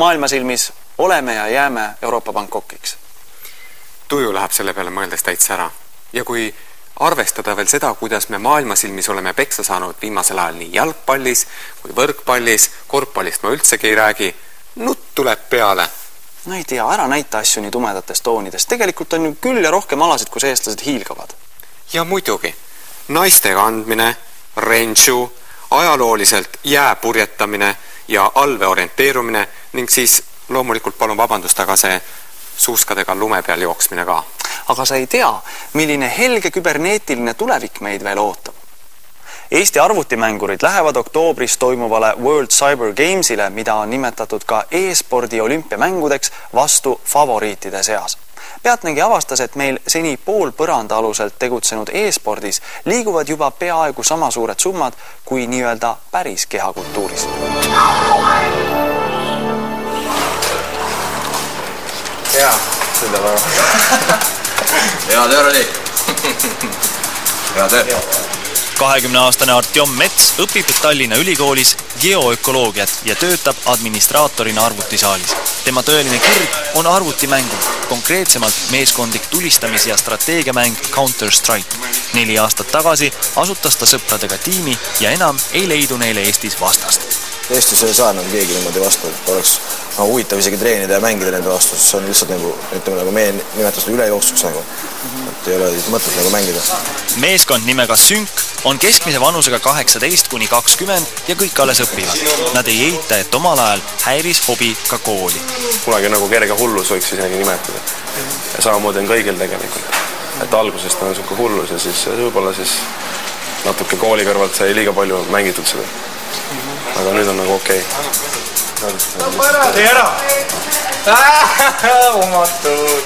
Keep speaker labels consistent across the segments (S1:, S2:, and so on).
S1: maailmasilmis oleme ja jääme Euroopa Bangkokiks?
S2: Tuju läheb selle peale mõeldes täitsa ära. Ja kui arvestada veel seda, kuidas me maailmasilmis oleme peksa saanud viimasel ajal nii jalgpallis kui võrkpallis, korvpallist ma üldsegi ei räägi, nutt tuleb peale.
S1: No ei tea, ära näita asju nii tumedatest toonidest. Tegelikult on ju küll ja rohkem alasid, kus eestlased hiilgavad.
S2: Ja muidugi, naiste kandmine, rentšu, ajalooliselt jää purjetamine ja alve orienteerumine ning siis loomulikult palun vabandust, aga see suuskadega lume peal jooksmine ka.
S1: Aga sa ei tea, milline helge küberneetiline tulevik meid veel ootab. Eesti arvutimängurid lähevad oktoobris toimuvale World Cyber Gamesile, mida on nimetatud ka e-spordi olümpiamängudeks, vastu favoriitide seas. Pealtnägi avastas, et meil seni pool põranda aluselt tegutsenud e-spordis liiguvad juba peaaegu sama suured summad kui nii-öelda päris kehakultuuris.
S3: Hea, seda väga. Hea töö oli. Hea töö.
S4: 20-aastane Artjom Mets õpib Tallinna Ülikoolis geoökoloogiat ja töötab administraatorina arvutisaalis. Tema tõeline kirg on arvutimängud, konkreetsemalt meeskondlik tulistamis- ja strateegiamäng Counter-Strike. 4 aastat tagasi asutas ta sõpradega tiimi ja enam ei leidu neile Eestis vastast.
S5: Eestis ei saa keegi niimoodi vastu, et oleks huvitav isegi treenida ja mängida nende vastu, see on lihtsalt nagu meie nimetas ülejooksuks nagu, et ei ole mõtet nagu mängida.
S4: Meeskond nimega Sync on keskmise vanusega 18–20 ja kõik alles õpivad. Nad ei eita, et omal ajal häiris hobi ka kooli.
S6: Kunagi nagu kerge hullus võiks isegi nimetada. Ja samamoodi on kõigil tegelikult. Et algusest on suke hullus ja siis võib-olla siis natuke kooli kõrvalt sai liiga palju mängitud seda. Aga nüüd on nagu okei.
S3: Tee ära! Omatud!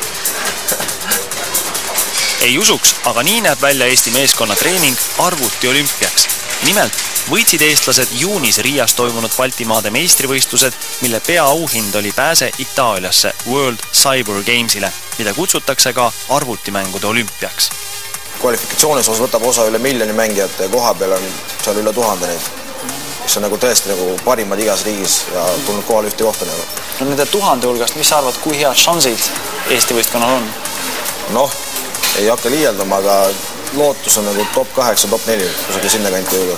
S4: Ei usuks, aga nii näeb välja Eesti meeskonna treening arvuti olümpiaks. Nimelt võitsid eestlased juunis Riias toimunud Baltimaade meistrivõistlused, mille peaauhind oli pääse Itaaliasse World Cyber Gamesile, mida kutsutakse ka arvutimängude olümpiaks.
S5: Kvalifikatsioonis võtab osa üle 1 miljoni mängijat ja koha peal on seal üle 1000 neid, mis on nagu tõesti nagu parimad igas riigis ja tulnud kohal ühte kohta nagu.
S1: No nende 1000 hulgast, mis sa arvad, kui head šansid Eesti võistkonnal on?
S5: Noh, ei hakka liialdama, aga lootus on nagu top 8, top 4, kusagil sinna kanti jõuda.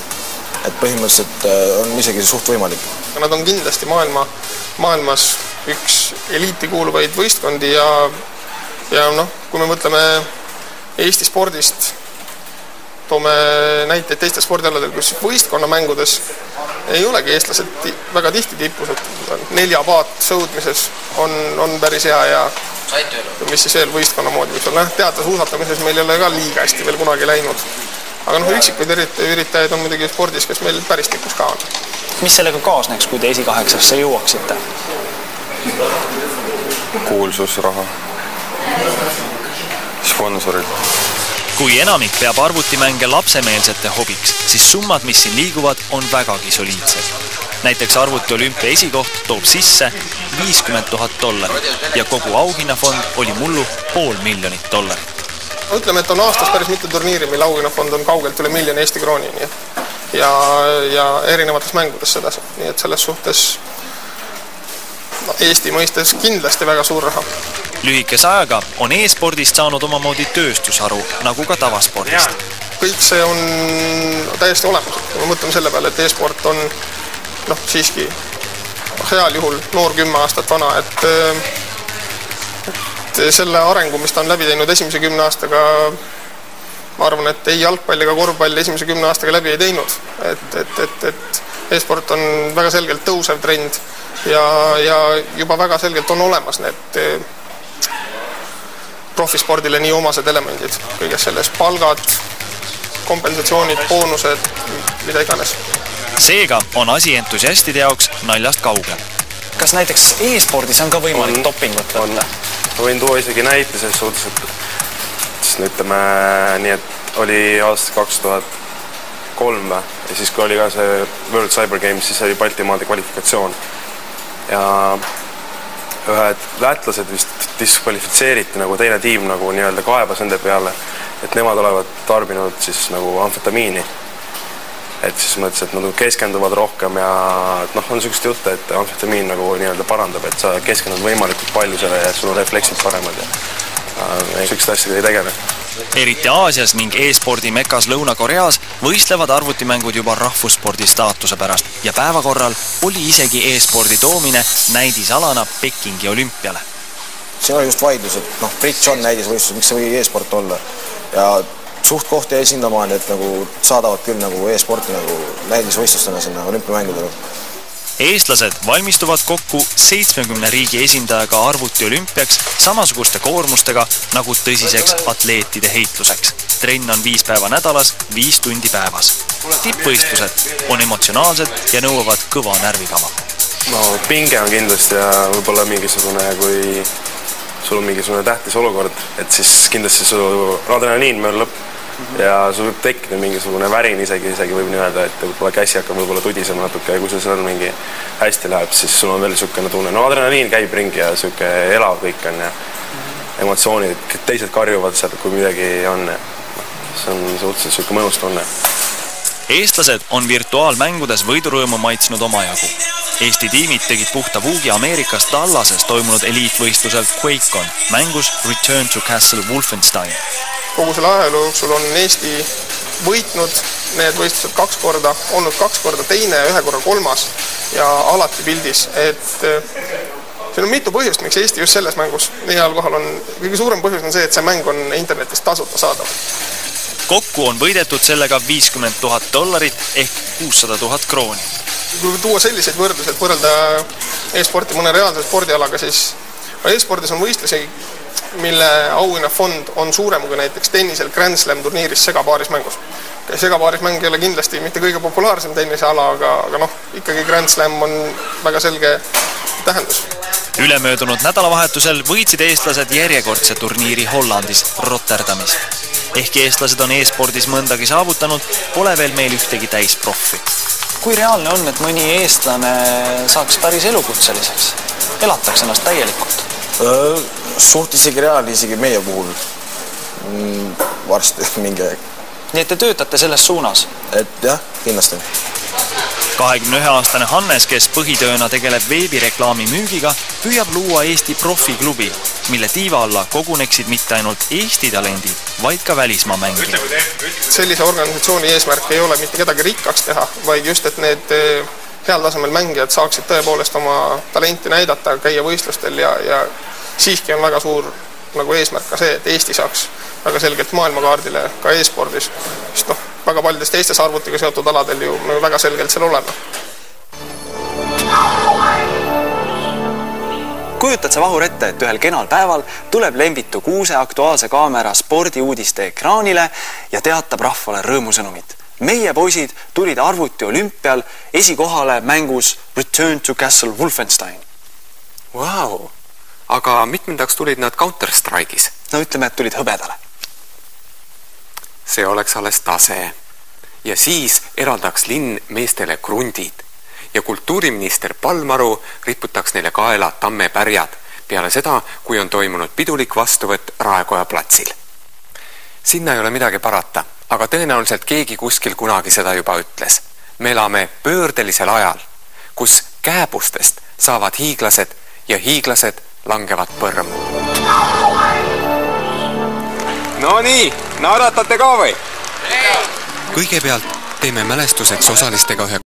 S5: Et põhimõtteliselt on isegi suht võimalik.
S7: Nad on kindlasti maailmas üks eliiti kuuluvaid võistkondi ja noh, kui me mõtleme Eesti spordist, toome näiteid teiste spordialadel, kus võistkonnamängudes ei olegi eestlased väga tihti tippus, et 4 paat sõudmises on päris hea ja mis siis veel võistkonna moodi võiks olla. Teatas uusatamises meil ei ole ka liiga hästi veel kunagi läinud. Aga noh, üksikuid üritajaid on muidugi spordis, kes meil päris tipus ka on.
S1: Mis sellega kaasneks, kui te esi-8-sse jõuaksite?
S6: Kuulsus, raha. Sponsorid.
S4: Kui enamik peab arvutimänge lapsemeelsete hobiks, siis summad, mis siin liiguvad, on vägagi soliidsed. Näiteks arvuti olümpia esikoht toob sisse $50 000 ja kogu auhinnafond oli mullu $500 000.
S7: Ütleme, et on aastas päris mitu turniiri, mille auhinnafond on kaugelt üle 1 miljoni Eesti krooni ja erinevates mängudes sedasi. Nii et selles suhtes Eesti mõistes kindlasti väga suur raha.
S4: Lühikese ajaga on e-spordist saanud omamoodi tööstusharu, nagu ka tavaspordist.
S7: Kõik see on täiesti olemas. Kui me mõtleme selle peale, et e-sport on siiski heal juhul noor 10 aastat vana, et selle arengu, mis ta on läbi teinud esimese 10 aastaga, ma arvan, et ei jalgpall ega korvpall esimese 10 aastaga läbi ei teinud. Et e-sport on väga selgelt tõusev trend ja juba väga selgelt on olemas need profispordile nii omased elemendid. Kõiges selles palgad, kompensatsioonid, boonused, mida iganes.
S4: Seega on asi entusiastide jaoks naljast kaugel.
S1: Kas näiteks e-spordis on ka võimalik dopingut võtta?
S6: Võin tuua isegi näite selles suhtes, et ütleme nii, et oli aasta 2003 ja siis kui oli ka see World Cyber Games, siis oli Baltimaade kvalifikatsioon ja ühed lätlased vist diskvalifitseeriti, nagu teine tiim nagu nii-öelda kaebas nende peale, et nemad olevat tarbinud siis nagu amfetamiini. et siis mõtles, et nad keskenduvad rohkem ja noh, on niisugust juttu, et amfetamiin nagu nii-öelda parandab, et sa keskendud võimalikult palju selle ja sul on refleksid paremad ja niisugust asjadega ei tegele.
S4: Eriti Aasias ning e-spordi mekas Lõuna-Koreas võistlevad arvutimängud juba rahvusspordi staatuse pärast ja päevakorral oli isegi e-spordi toomine näidisalana Pekingi olümpiale.
S5: Siin oli just vaidlus, et noh, Brits on näidisvõistlus, miks see või e-sport olla ja suht koht jäi sinnamaani, et nagu saadavad küll nagu e-sporti nagu näidisvõistlustena sinna olümpiamängudele.
S4: Eestlased valmistuvad kokku 70 riigi esindajaga arvutiolümpiaks samasuguste koormustega nagu tõsiseks atleetide heitluseks. Trenn on 5 päeva nädalas, 5 tundi päevas. Tippvõistlused on emotsionaalsed ja nõuavad kõva närvikama.
S6: No pinge on kindlasti ja võib-olla mingisugune, kui sul on mingisugune tähtis olukord, et siis kindlasti su adrenaliin mööda lõpp ja sul võib tekkida mingisugune värin isegi võib nii öelda, et võib-olla käsi hakkab võib-olla tudisema natuke ja kui sul seal mingi hästi läheb, siis sul on veel niisugune tunne. No adrenaliin käib ringi ja niisugune elav kõik on ja emotsioonid, teised karjuvad seal, kui midagi on. See on suhteliselt niisugune mõnus tunne.
S4: Eestlased on virtuaalmängudes võidurõõmu maitsnud omajagu. Eesti tiimid tegid puhta vuugi Ameerikas Dallases toimunud eliitvõistlusel QuakeCon mängus Return to Castle Wolfenstein.
S7: Kogu selle ajaloo jooksul on Eesti võitnud need võistlused 2 korda, olnud 2 korda teine ja 1 korra 3. ja alati pildis, et siin on mitu põhjust, miks Eesti just selles mängus nii heal kohal on. Kõige suurem põhjus on see, et see mäng on internetist tasuta saadav.
S4: Kokku on võidetud sellega $50,000 ehk 600 000 krooni.
S7: Kui tuua selliseid võrdlusi, et võrrelda e-sporti mõne reaalse spordialaga, siis e-spordis on võistlusi, mille auhinnafond on suurem kui näiteks tennisel Grand Slam turniiris segapaarismängus. Segapaarismäng ei ole kindlasti mitte kõige populaarsem tenniseala, aga noh, ikkagi Grand Slam on väga selge tähendus.
S4: Ülemöödunud nädalavahetusel võitsid eestlased järjekordse turniiri Hollandis, Rotterdamis. Ehkki eestlased on e-spordis mõndagi saavutanud, pole veel meil ühtegi täisproffi.
S1: Kui reaalne on, et mõni eestlane saaks päris elukutseliseks? Elataks ennast täielikult?
S5: Suht isegi reaalne, isegi meie puhul varsti mingi aeg.
S1: Nii et te töötate selles suunas?
S5: Et jah, kindlasti.
S4: 21-aastane Hannes, kes põhitööna tegeleb veebireklaami müügiga, püüab luua Eesti profiklubi, mille tiiva alla koguneksid mitte ainult Eesti talendid, vaid ka välismaa mängijad.
S7: Sellise organisatsiooni eesmärk ei ole mitte kedagi rikkaks teha, vaid just, et need heal tasemel mängijad saaksid tõepoolest oma talenti näidata, käia võistlustel ja siiski on väga suur nagu eesmärk ka see, et Eesti saaks väga selgelt maailmakaardile ka e-spordis, sest noh, väga paljudes teistes arvutiga seotud aladel ju me väga selgelt seal oleme.
S1: Kujutad sa Vahur ette, et ühel kenal päeval tuleb Lembitu Kuuse Aktuaalse kaamera spordiuudiste ekraanile ja teatab rahvale rõõmusõnumit. Meie poisid tulid arvuti olümpial esikohale mängus Return to Castle Wolfenstein.
S2: Wow. Aga mitmendaks tulid nad Counter-Strike'is?
S1: No ütleme, et tulid hõbedale.
S2: See oleks alles tase. Ja siis eraldaks linn meestele krundid. Ja kultuuriminister Palmaru riputaks neile kaela tammepärjad peale seda, kui on toimunud pidulik vastuvõtt Raekoja platsil. Sinna ei ole midagi parata, aga tõenäoliselt keegi kuskil kunagi seda juba ütles. Me elame pöördelisel ajal, kus kääbustest saavad hiiglased ja hiiglased langevad põrmu.
S3: No nii, naeratate ka või?
S2: Kõigepealt teeme mälestuseks osalistega ühe